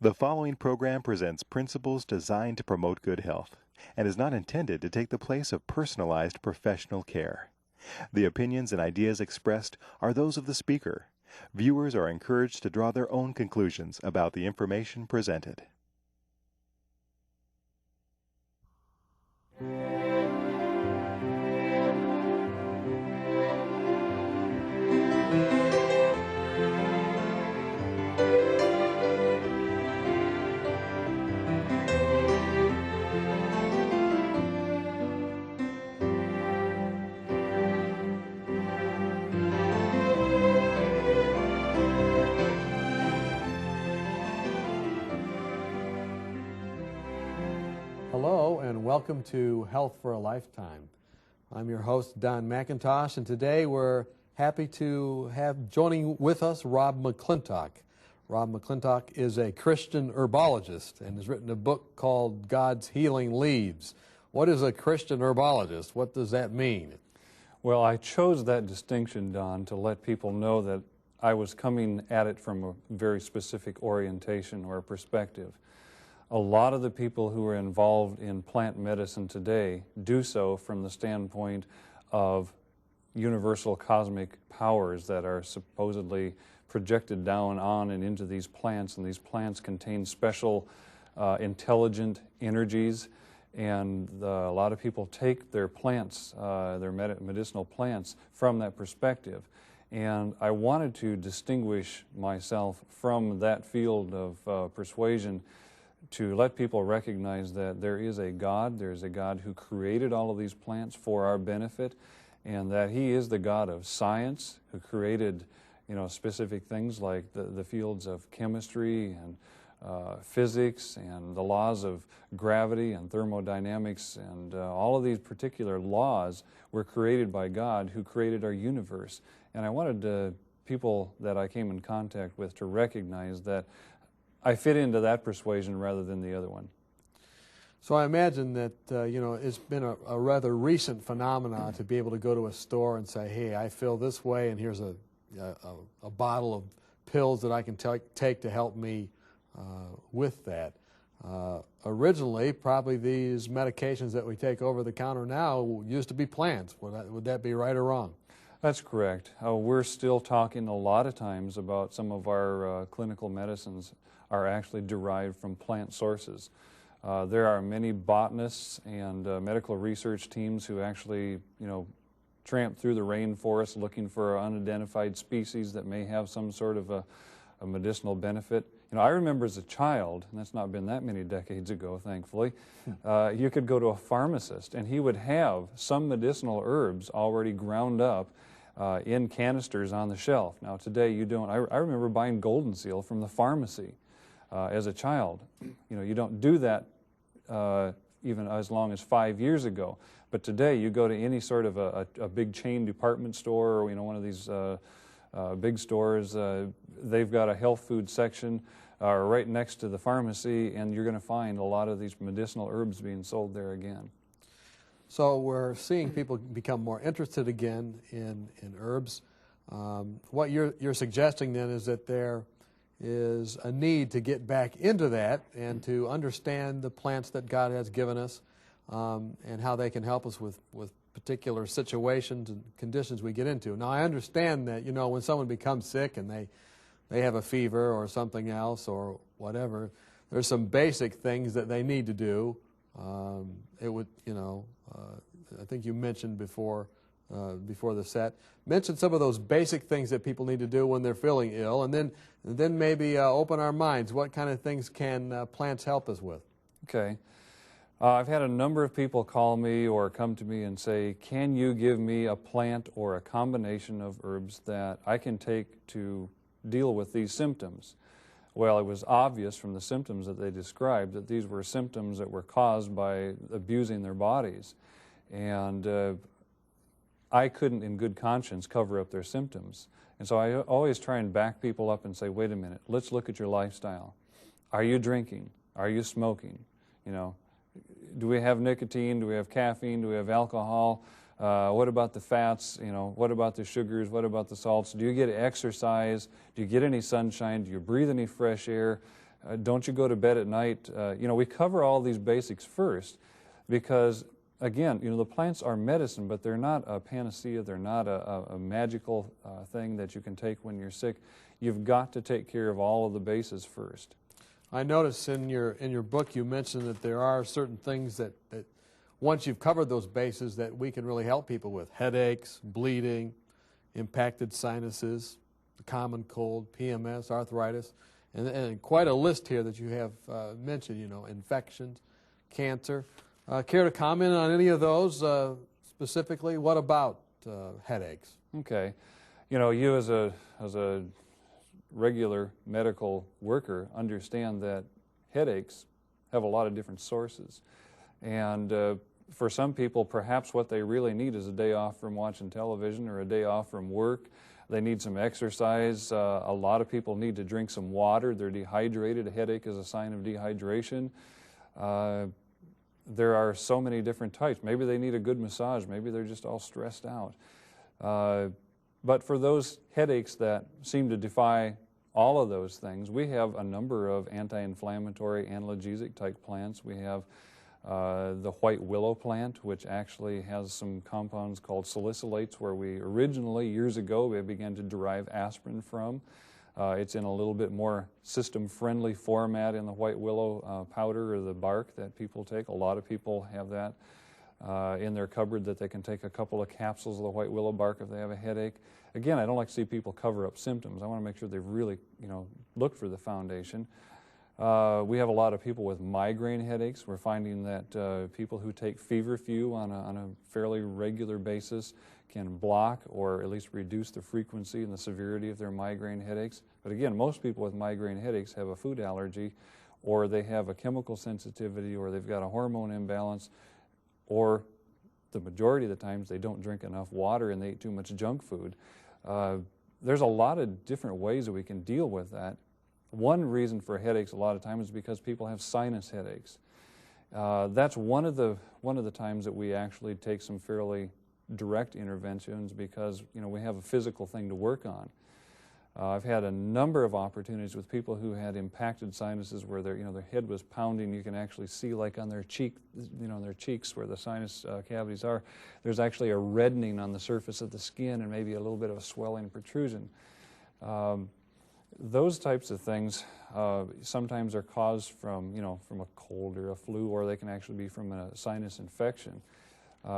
The following program presents principles designed to promote good health and is not intended to take the place of personalized professional care. The opinions and ideas expressed are those of the speaker. Viewers are encouraged to draw their own conclusions about the information presented. Hello and welcome to Health for a Lifetime. I'm your host, Don McIntosh, and today we're happy to have joining with us Rob McClintock. Rob McClintock is a Christian herbologist and has written a book called God's Healing Leaves. What is a Christian herbologist? What does that mean? Well, I chose that distinction, Don, to let people know that I was coming at it from a very specific orientation or perspective. A lot of the people who are involved in plant medicine today do so from the standpoint of universal cosmic powers that are supposedly projected down on and into these plants, and these plants contain special intelligent energies, and a lot of people take their plants, their medicinal plants, from that perspective. And I wanted to distinguish myself from that field of persuasion to let people recognize that there is a God, there's a God who created all of these plants for our benefit, and that He is the God of science, who created, specific things like the fields of chemistry and physics and the laws of gravity and thermodynamics, and all of these particular laws were created by God, who created our universe. And I wanted people that I came in contact with to recognize that I fit into that persuasion rather than the other one. So I imagine that, it's been a rather recent phenomenon to be able to go to a store and say, hey, I feel this way, and here's a bottle of pills that I can take to help me with that. Originally, probably these medications that we take over the counter now used to be plants. Would that be right or wrong? That's correct. We're still talking a lot of times about some of our clinical medicines are actually derived from plant sources. There are many botanists and medical research teams who actually, tramp through the rainforest looking for unidentified species that may have some sort of a medicinal benefit. I remember as a child, and that's not been that many decades ago, thankfully, you could go to a pharmacist and he would have some medicinal herbs already ground up in canisters on the shelf. Now today you don't. I remember buying Golden Seal from the pharmacy as a child. You don't do that even as long as 5 years ago. But today you go to any sort of a big chain department store, or one of these big stores, they've got a health food section right next to the pharmacy, and you're going to find a lot of these medicinal herbs being sold there again. So we're seeing people become more interested again in herbs. What you're suggesting then is that there is a need to get back into that and to understand the plants that God has given us and how they can help us with particular situations and conditions we get into. Now, I understand that, when someone becomes sick and they have a fever or something else or whatever, there's some basic things that they need to do. I think you mentioned before the set, mention some of those basic things that people need to do when they're feeling ill, and then maybe open our minds. What kind of things can plants help us with? Okay. I've had a number of people call me or come to me and say, can you give me a plant or a combination of herbs that I can take to deal with these symptoms? Well, it was obvious from the symptoms that they described that these were symptoms that were caused by abusing their bodies. And I couldn't in good conscience cover up their symptoms. And so I always try and back people up and say, wait a minute, let's look at your lifestyle. Are you drinking? Are you smoking? Do we have nicotine? Do we have caffeine? Do we have alcohol? What about the fats? What about the sugars? What about the salts? Do you get exercise? Do you get any sunshine? Do you breathe any fresh air? Don't you go to bed at night? We cover all these basics first because, again, the plants are medicine, but they're not a panacea. They're not a magical thing that you can take when you're sick. You've got to take care of all of the bases first. I notice in your book you mentioned that there are certain things that once you've covered those bases that we can really help people with. Headaches, bleeding, impacted sinuses, the common cold, PMS, arthritis, and quite a list here that you have mentioned, infections, cancer. Care to comment on any of those specifically? What about headaches? Okay. You as a regular medical worker understand that headaches have a lot of different sources. And for some people, perhaps what they really need is a day off from watching television or a day off from work. They need some exercise. A lot of people need to drink some water. They're dehydrated. A headache is a sign of dehydration. There are so many different types. Maybe they need a good massage. Maybe they're just all stressed out. But for those headaches that seem to defy all of those things, we have a number of anti-inflammatory, analgesic type plants. We have the white willow plant, which actually has some compounds called salicylates, where we originally, years ago, we began to derive aspirin from. It's in a little bit more system-friendly format in the white willow powder or the bark that people take. A lot of people have that in their cupboard, that they can take a couple of capsules of the white willow bark if they have a headache. Again, I don't like to see people cover up symptoms. I want to make sure they've really, looked for the foundation. We have a lot of people with migraine headaches. We're finding that people who take feverfew on a fairly regular basis can block or at least reduce the frequency and the severity of their migraine headaches. But again, most people with migraine headaches have a food allergy, or they have a chemical sensitivity, or they've got a hormone imbalance, or the majority of the times they don't drink enough water and they eat too much junk food. There's a lot of different ways that we can deal with that. One reason for headaches a lot of times is because people have sinus headaches. That's one of the times that we actually take some fairly direct interventions, because we have a physical thing to work on. I've had a number of opportunities with people who had impacted sinuses where their head was pounding. You can actually see, like on their cheek, their cheeks where the sinus cavities are, there's actually a reddening on the surface of the skin and maybe a little bit of a swelling protrusion. Those types of things sometimes are caused from a cold or a flu, or they can actually be from a sinus infection.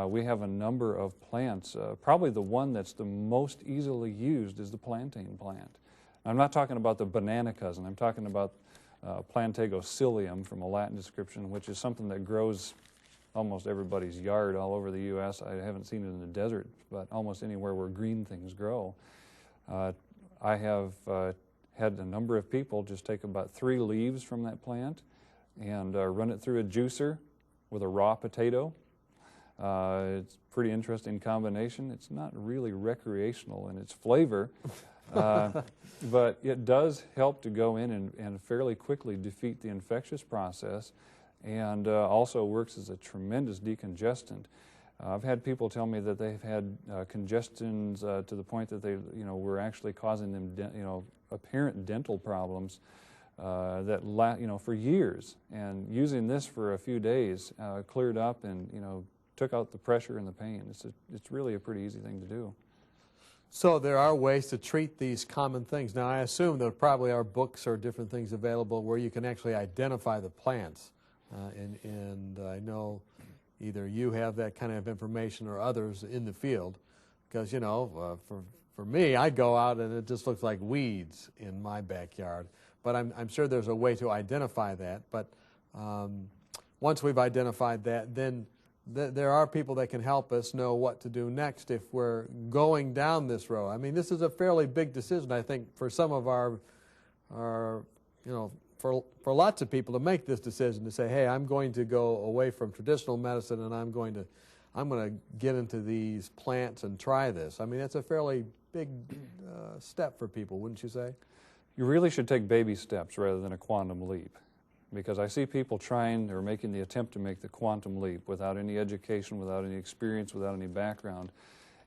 We have a number of plants. Probably the one that's the most easily used is the plantain plant. I'm not talking about the banana cousin. I'm talking about Plantago psyllium, from a Latin description, which is something that grows almost everybody's yard all over the U.S. I haven't seen it in the desert, but almost anywhere where green things grow. I have had a number of people just take about 3 leaves from that plant and run it through a juicer with a raw potato. It's a pretty interesting combination. It's not really recreational in its flavor, but it does help to go in and fairly quickly defeat the infectious process, and also works as a tremendous decongestant. I've had people tell me that they've had congestions to the point that they, were actually causing them, apparent dental problems for years. And using this for a few days cleared up and, took out the pressure and the pain. It's really a pretty easy thing to do. So there are ways to treat these common things. Now, I assume there probably are books or different things available where you can actually identify the plants. And I know either you have that kind of information or others in the field, because, for me, I go out and it just looks like weeds in my backyard. But I'm sure there's a way to identify that. But once we've identified that, then there are people that can help us know what to do next if we're going down this road. I mean, this is a fairly big decision, I think, for some of our for lots of people to make this decision to say, hey, I'm going to go away from traditional medicine and I'm going to get into these plants and try this. I mean, that's a fairly big step for people, wouldn't you say? You really should take baby steps rather than a quantum leap, because I see people trying or making the attempt to make the quantum leap without any education, without any experience, without any background.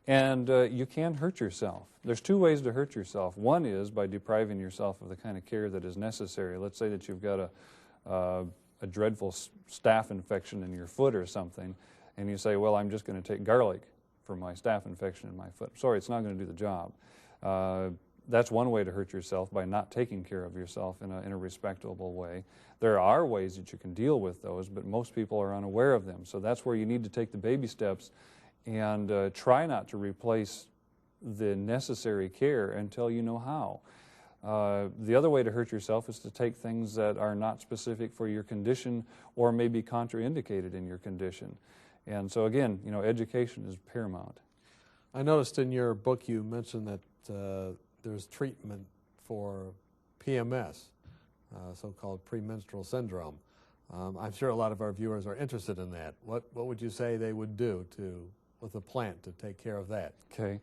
And you can hurt yourself. There's two ways to hurt yourself. One is by depriving yourself of the kind of care that is necessary. Let's say that you've got a dreadful staph infection in your foot or something, and you say, well, I'm just going to take garlic for my staph infection in my foot. Sorry, it's not going to do the job. That's one way to hurt yourself, by not taking care of yourself in a respectable way. There are ways that you can deal with those, but most people are unaware of them. So that's where you need to take the baby steps and try not to replace the necessary care until you know how. The other way to hurt yourself is to take things that are not specific for your condition or may be contraindicated in your condition. And so again, education is paramount. I noticed in your book you mentioned that there's treatment for PMS, so-called premenstrual syndrome. I'm sure a lot of our viewers are interested in that. What would you say they would do with a plant to take care of that? Okay.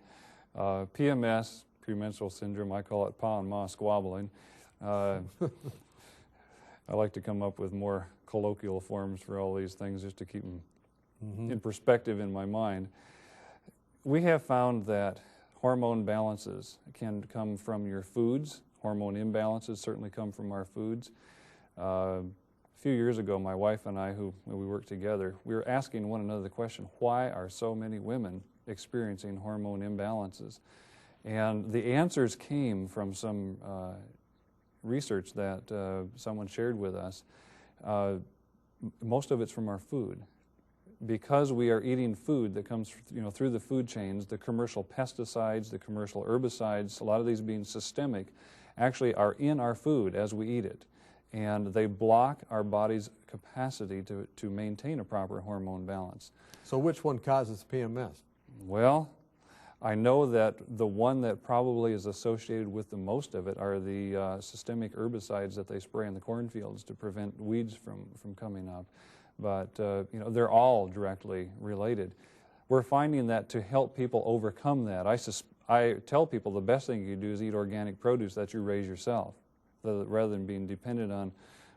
PMS, premenstrual syndrome, I call it pa and ma squabbling. I like to come up with more colloquial forms for all these things just to keep them in perspective in my mind. We have found that hormone balances can come from your foods. Hormone imbalances certainly come from our foods. A few years ago, my wife and I, when we worked together, we were asking one another the question, why are so many women experiencing hormone imbalances? And the answers came from some research that someone shared with us. Most of it's from our food. Because we are eating food that comes through the food chains, the commercial pesticides, the commercial herbicides, a lot of these being systemic, actually are in our food as we eat it. And they block our body's capacity to maintain a proper hormone balance. So which one causes PMS? Well, I know that the one that probably is associated with the most of it are the systemic herbicides that they spray in the cornfields to prevent weeds from coming up. But they're all directly related. We're finding that to help people overcome that, I tell people the best thing you do is eat organic produce that you raise yourself, rather than being dependent on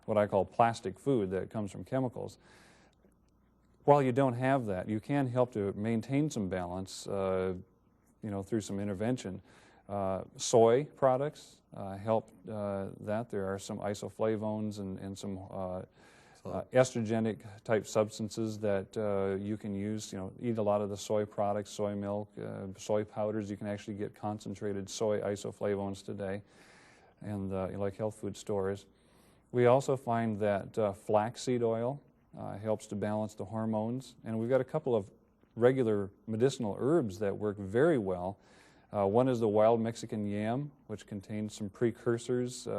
what I call plastic food that comes from chemicals. While you don't have that, you can help to maintain some balance, through some intervention. Soy products help that. There are some isoflavones and some estrogenic type substances that you can use. Eat a lot of the soy products, soy milk, soy powders. You can actually get concentrated soy isoflavones today, and like health food stores. We also find that flaxseed oil helps to balance the hormones, and we've got a couple of regular medicinal herbs that work very well. One is the wild Mexican yam, which contains some precursors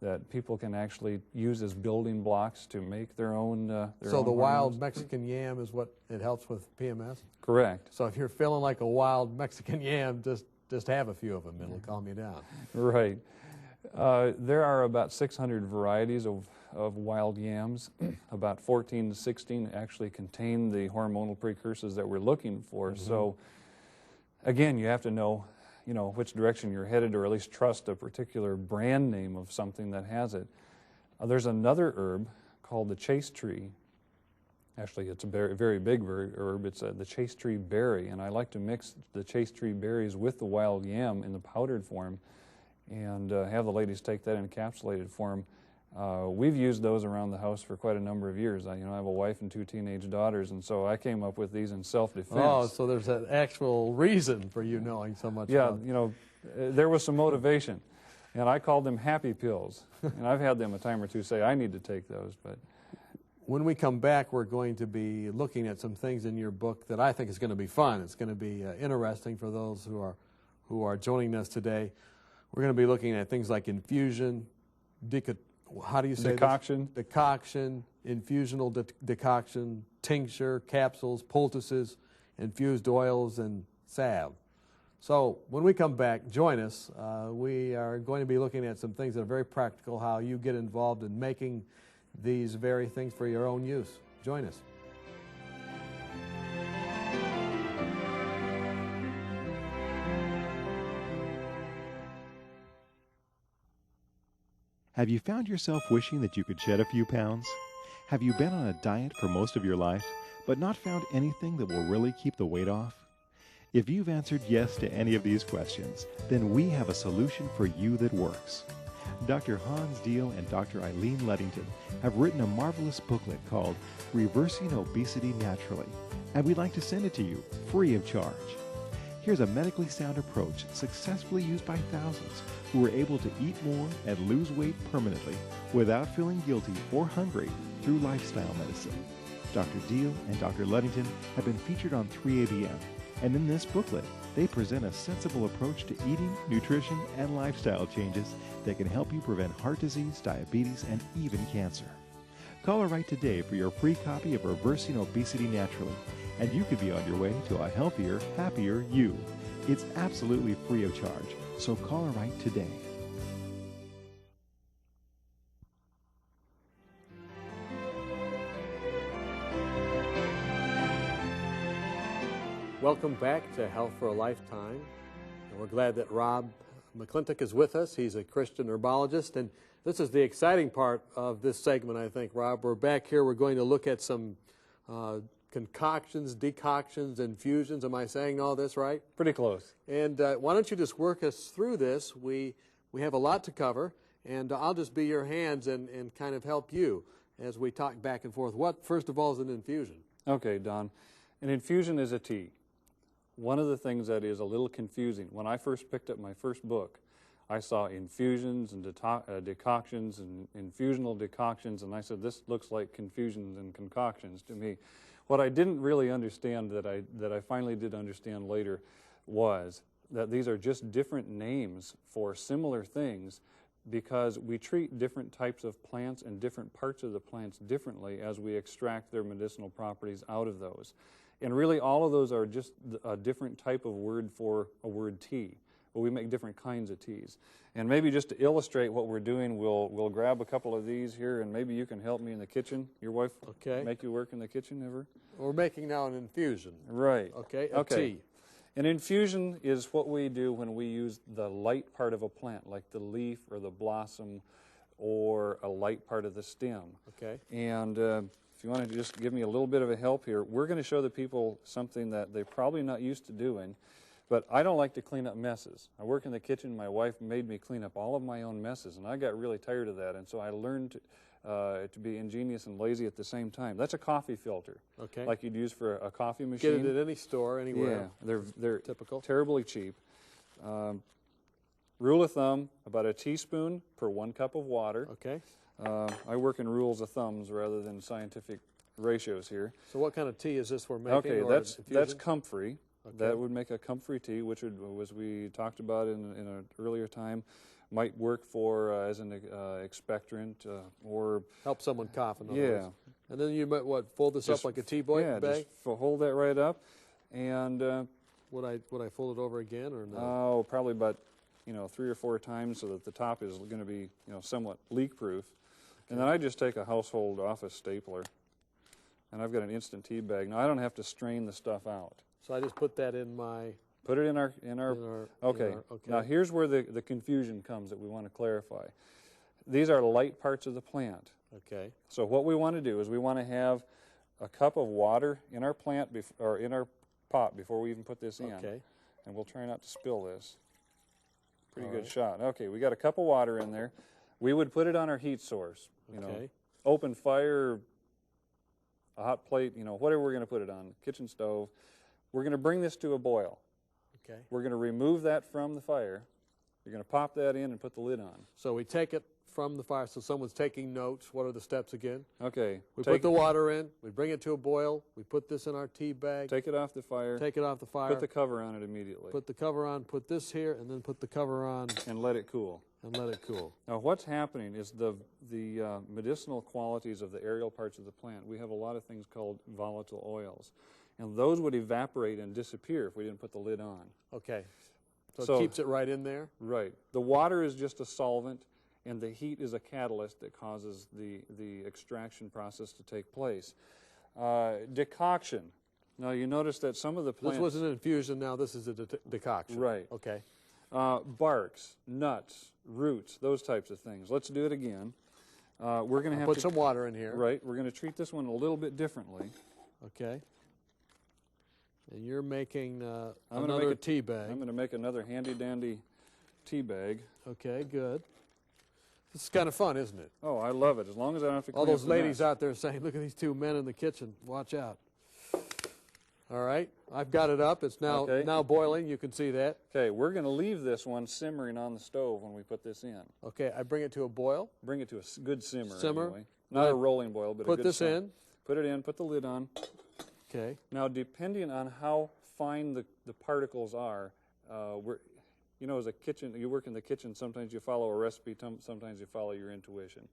that people can actually use as building blocks to make their own So the wild Mexican yam is what it helps with PMS? Correct. So if you're feeling like a wild Mexican yam, just have a few of them. It'll calm you down. Right. There are about 600 varieties of wild yams. About 14 to 16 actually contain the hormonal precursors that we're looking for. So again, you have to know which direction you're headed, or at least trust a particular brand name of something that has it. There's another herb called the chase tree. Actually, it's a very big herb. It's the chase tree berry, and I like to mix the chase tree berries with the wild yam in the powdered form and have the ladies take that in encapsulated form. We've used those around the house for quite a number of years. I have a wife and 2 teenage daughters, and so I came up with these in self-defense. Oh, so there's an actual reason for you knowing so much about there was some motivation, and I called them happy pills. And I've had them a time or two say, I need to take those. But when we come back, we're going to be looking at some things in your book that I think is going to be fun. It's going to be interesting for those who are joining us today. We're going to be looking at things like infusion, how do you say Decoction. This? Decoction, infusional decoction, tincture, capsules, poultices, infused oils, and salve. So when we come back, join us. We are going to be looking at some things that are very practical, how you get involved in making these very things for your own use. Join us. Have you found yourself wishing that you could shed a few pounds? Have you been on a diet for most of your life, but not found anything that will really keep the weight off? If you've answered yes to any of these questions, then we have a solution for you that works. Dr. Hans Deal and Dr. Eileen Luddington have written a marvelous booklet called Reversing Obesity Naturally, and we'd like to send it to you free of charge. Here's a medically sound approach successfully used by thousands who were able to eat more and lose weight permanently without feeling guilty or hungry through lifestyle medicine. Dr. Deal and Dr. Luddington have been featured on 3ABM, and in this booklet, they present a sensible approach to eating, nutrition, and lifestyle changes that can help you prevent heart disease, diabetes, and even cancer. Call or write today for your free copy of Reversing Obesity Naturally, and you could be on your way to a healthier, happier you. It's absolutely free of charge, so call or write today. Welcome back to Health for a Lifetime. And we're glad that Rob McClintock is with us. He's a Christian herbologist, and this is the exciting part of this segment, I think, Rob. We're back here. We're going to look at some concoctions, decoctions, infusions. Am I saying all this right? Pretty close. And why don't you just work us through this? We have a lot to cover, and I'll just be your hands and kind of help you as we talk back and forth. What, first of all, is an infusion? Okay, Don. An infusion is a tea. One of the things that is a little confusing, when I first picked up my first book, I saw infusions and decoctions and infusional decoctions, and I said, this looks like confusions and concoctions to me. What I didn't really understand that I finally did understand later was that these are just different names for similar things because we treat different types of plants and different parts of the plants differently as we extract their medicinal properties out of those. And really all of those are just a different type of word for a word tea. But we make different kinds of teas. And maybe just to illustrate what we're doing, we'll grab a couple of these here, and maybe you can help me in the kitchen. Your wife make you work in the kitchen ever? We're making now an infusion. Right. Okay, okay. Tea. An infusion is what we do when we use the light part of a plant, like the leaf or the blossom or a light part of the stem. Okay. And if you want to just give me a little bit of a help here, we're going to show the people something that they're probably not used to doing, but I don't like to clean up messes. I work in the kitchen. My wife made me clean up all of my own messes, and I got really tired of that, and so I learned to be ingenious and lazy at the same time. That's a coffee filter, like you'd use for a coffee machine. Get it at any store, anywhere. Yeah, they're typical, terribly cheap. Rule of thumb, about a teaspoon per 1 cup of water. Okay. I work in rules of thumbs rather than scientific ratios here. So what kind of tea is this we're making? Okay, that's comfrey. Okay. That would make a comfrey tea, which would, as we talked about in an earlier time, might work for as an expectorant or help someone cough. In other yeah. words. And then you might fold this up like a tea bag? Yeah, just hold that right up, and would I fold it over again or no? Oh, probably about 3 or 4 times so that the top is going to be somewhat leak proof. And then I just take a household office stapler, and I've got an instant tea bag. Now I don't have to strain the stuff out. So I just put that in my. Put it in our. Okay. Now here's where the confusion comes that we want to clarify. These are light parts of the plant. Okay. So what we want to do is we want to have a cup of water in our plant or in our pot before we even put this in. Okay. And we'll try not to spill this. Pretty good shot. Okay, we got a cup of water in there. We would put it on our heat source. Open fire, a hot plate, whatever we're going to put it on, kitchen stove. We're going to bring this to a boil. Okay. We're going to remove that from the fire. You're going to pop that in and put the lid on. So we take it from the fire. So someone's taking notes. What are the steps again? Okay. We put the water in. We bring it to a boil. We put this in our tea bag. Take it off the fire. Take it off the fire. Put the cover on it immediately. Put the cover on. Put this here, and then put the cover on. And let it cool. And let it cool. Now what's happening is the medicinal qualities of the aerial parts of the plant. We have a lot of things called volatile oils. And those would evaporate and disappear if we didn't put the lid on. Okay. So it keeps it right in there? Right. The water is just a solvent, and the heat is a catalyst that causes the extraction process to take place. Decoction. Now you notice that some of the plants... This was an infusion, now this is a decoction. Right. Okay. Barks, nuts, roots, those types of things. Let's do it again. We're going to have put some water in here. Right. We're going to treat this one a little bit differently. Okay. And you're making I'm another tea bag. I'm going to make another handy-dandy tea bag. Okay, good. This is kind of fun, isn't it? Oh, I love it, as long as I don't have to clean All those up the ladies mess. out there saying, look at these two men in the kitchen. Watch out. All right, I've got it up. It's now Okay. now boiling. You can see that. Okay, we're going to leave this one simmering on the stove when we put this in. Okay, I bring it to a boil. Bring it to a good simmer. Simmer. Anyway. Not a rolling boil, but a Put good this simmer. in. Put it in, put the lid on. Okay. Now, depending on how fine the particles are, you know, as a kitchen, you work in the kitchen, sometimes you follow a recipe, sometimes you follow your intuition.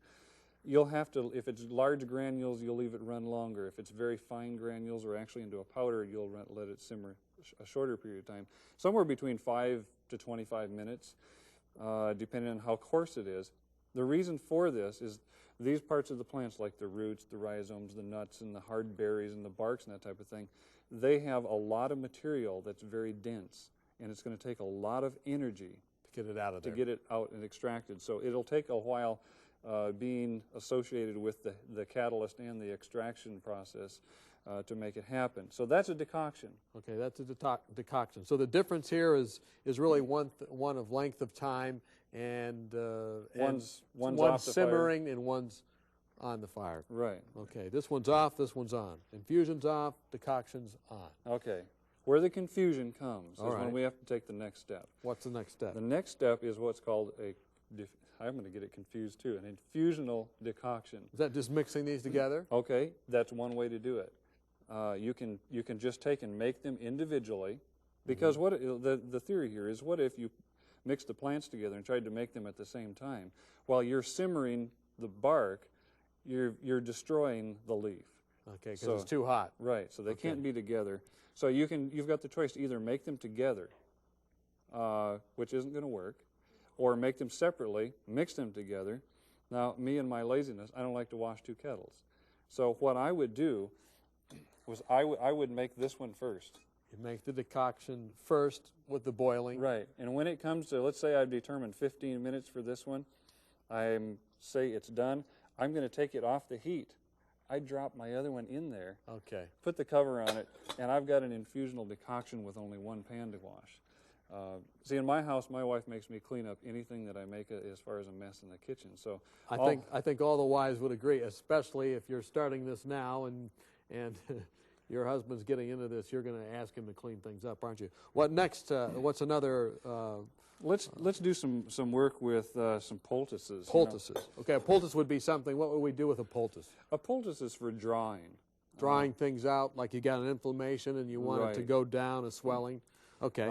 You'll have to, if it's large granules, you'll leave it run longer. If it's very fine granules or actually into a powder, you'll let it simmer a shorter period of time. Somewhere between 5 to 25 minutes, depending on how coarse it is. The reason for this is these parts of the plants, like the roots, the rhizomes, the nuts, and the hard berries, and the barks, and that type of thing, they have a lot of material that's very dense, and it's going to take a lot of energy To get it out of there. to get it out and extracted. So it'll take a while being associated with the catalyst and the extraction process to make it happen. So that's a decoction. Okay, that's a decoction. So the difference here is really one of length of time and One's one's off the fire. simmering and one's on the fire. Right. Okay, this one's off, this one's on. Infusion's off, decoction's on. Okay. Where the confusion comes All is right. when we have to take the next step. What's the next step? The next step is what's called I'm going to get it confused too, an infusional decoction. Is that just mixing these together? Okay, that's one way to do it. You can just take and make them individually, because the theory here is, what if you mix the plants together and tried to make them at the same time? While you're simmering the bark, you're destroying the leaf. Okay, because So- it's too hot. Right, so they Okay. can't be together. So you've got the choice to either make them together, which isn't going to work, or make them separately, mix them together. Now, me and my laziness, I don't like to wash two kettles. So what I would do was I would make this one first. You make the decoction first with the boiling. Right, and when it comes to, let's say I've determined 15 minutes for this one, say it's done, I'm going to take it off the heat. I drop my other one in there, Okay. put the cover on it, and I've got an infusional decoction with only one pan to wash. See, in my house, my wife makes me clean up anything that I make as far as a mess in the kitchen. So I think all the wives would agree, especially if you're starting this now and your husband's getting into this. You're going to ask him to clean things up, aren't you? What next? What's another? let's do some work with some poultices. Poultices. Okay, a poultice would be something. What would we do with a poultice? A poultice is for drawing. Drying things out, like you got an inflammation and you want it to Right. go down, a swelling. Okay.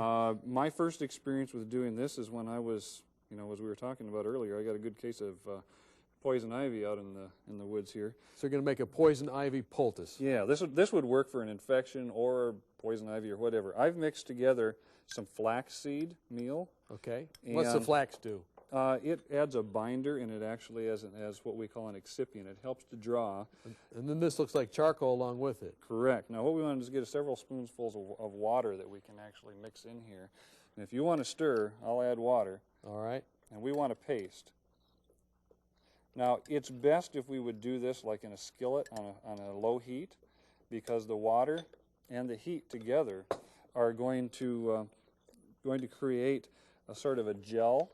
My first experience with doing this is when I was, as we were talking about earlier, I got a good case of poison ivy out in the woods here. So you're going to make a poison ivy poultice. Yeah, this would work for an infection or poison ivy or whatever. I've mixed together some flaxseed meal. Okay. What's the And- flax do? It adds a binder, and it actually has what we call an excipient. It helps to draw. And then this looks like charcoal along with it. Correct. Now, what we want is get several spoonfuls of water that we can actually mix in here. And if you want to stir, I'll add water. All right. And we want a paste. Now, it's best if we would do this like in a skillet on a low heat, because the water and the heat together are going to create a sort of a gel.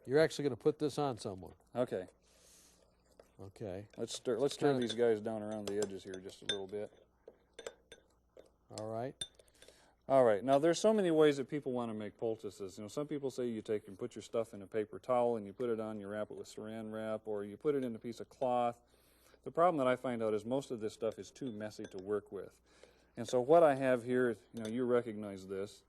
You're actually going to put this on someone. Okay, Okay. let's stir kinda- these guys down around the edges here just a little bit. All right. All right, now there's so many ways that people want to make poultices. Some people say you take and put your stuff in a paper towel and you put it on, you wrap it with saran wrap, or you put it in a piece of cloth. The problem that I find out is most of this stuff is too messy to work with. And so what I have here, you recognize this,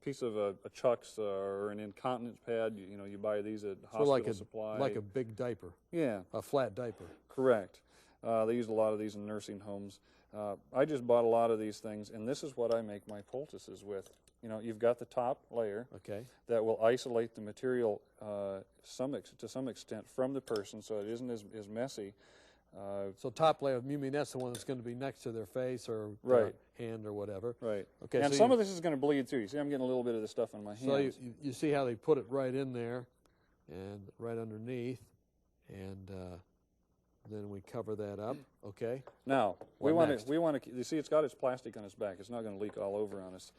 piece of a Chuck's or an incontinence pad. You buy these at So hospital supply. like a big diaper, Yeah, a flat diaper. correct. They use a lot of these in nursing homes. I just bought a lot of these things, and this is what I make my poultices with. You've got the top layer Okay. that will isolate the material to some extent from the person, so it isn't as messy. So top layer, you mean that's the one that's going to be next to their face or Right. their hand or whatever. Right. Okay. And so some you, of this is going to bleed through. You see, I'm getting a little bit of this stuff on my hands. So you see how they put it right in there, and right underneath, and Then we cover that up. Okay. Now, we What want next? to, you see it's got its plastic on its back. It's not going to leak all over on us.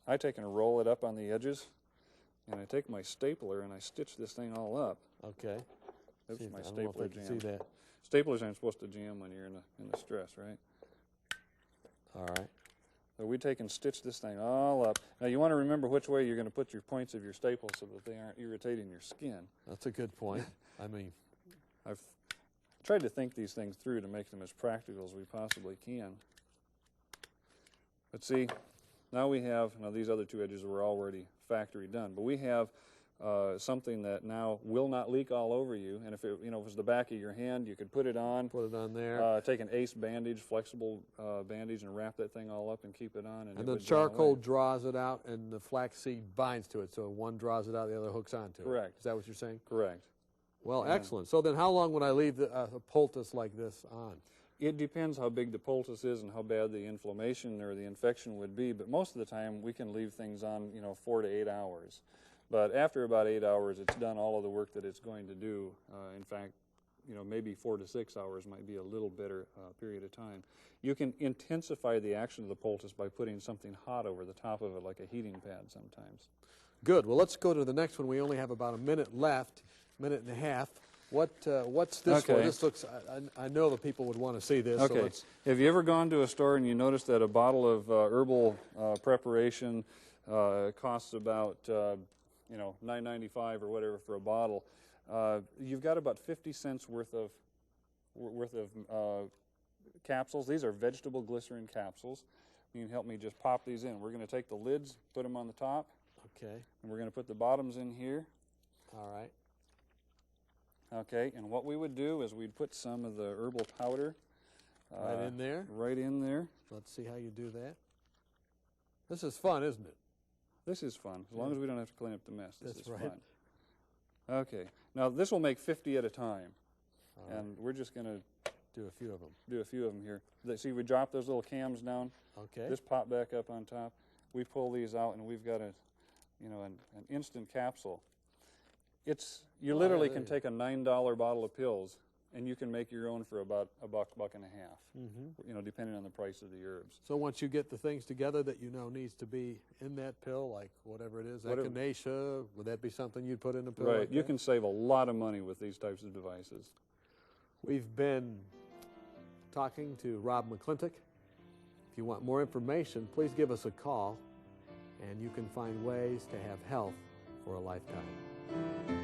I take and roll it up on the edges, and I take my stapler and I stitch this thing all up. Okay. Oops, See, my I don't know stapler if they can jammed. see that. Staplers aren't supposed to jam when you're in the stress, right? All right. So we take and stitch this thing all up. Now you want to remember which way you're going to put your points of your staples so that they aren't irritating your skin. That's a good point. I mean, I've tried to think these things through to make them as practical as we possibly can. But see, now we have, now these other two edges were already factory done, but we have something that now will not leak all over you. And if it, you know, if it was the back of your hand, you could put it on. put it on there. Take an ace bandage, flexible bandage, and wrap that thing all up and keep it on. And the charcoal draws it out, and the flaxseed binds to it. So one draws it out, the other hooks onto it. Correct. Is that what you're saying? Correct. Well, excellent. So then how long would I leave a poultice like this on? It depends how big the poultice is and how bad the inflammation or the infection would be, but most of the time we can leave things on, 4 to 8 hours. But after about 8 hours, it's done all of the work that it's going to do. In fact, maybe 4 to 6 hours might be a little better period of time. You can intensify the action of the poultice by putting something hot over the top of it, like a heating pad sometimes. Good. Well, let's go to the next one. We only have about a minute left, minute and a half. What's this for? Okay. This looks, I know the people would want to see this. Okay. So have you ever gone to a store and you notice that a bottle of herbal preparation costs about $9.95 or whatever for a bottle? You've got about 50 cents worth of capsules. These are vegetable glycerin capsules. You can help me just pop these in. We're going to take the lids, put them on the top, Okay. and we're going to put the bottoms in here. All right. Okay, and what we would do is we'd put some of the herbal powder Right in there. Right in there. Let's see how you do that. This is fun, isn't it? This is fun, as long as we don't have to clean up the mess. This That's is right. fun. Okay, now this will make 50 at a time, All and we're just going to Do a few of them. do a few of them here. See, we drop those little cams down. Okay. This pop back up on top. We pull these out, and we've got an instant capsule. You literally can take a $9 bottle of pills, and you can make your own for about a buck and a half. Mm-hmm. Depending on the price of the herbs. So once you get the things together that needs to be in that pill, like whatever it is, echinacea, would that be something you'd put in a pill? Right. Like You that? can save a lot of money with these types of devices. We've been talking to Rob McClintock. If you want more information, please give us a call, and you can find ways to have health for a lifetime.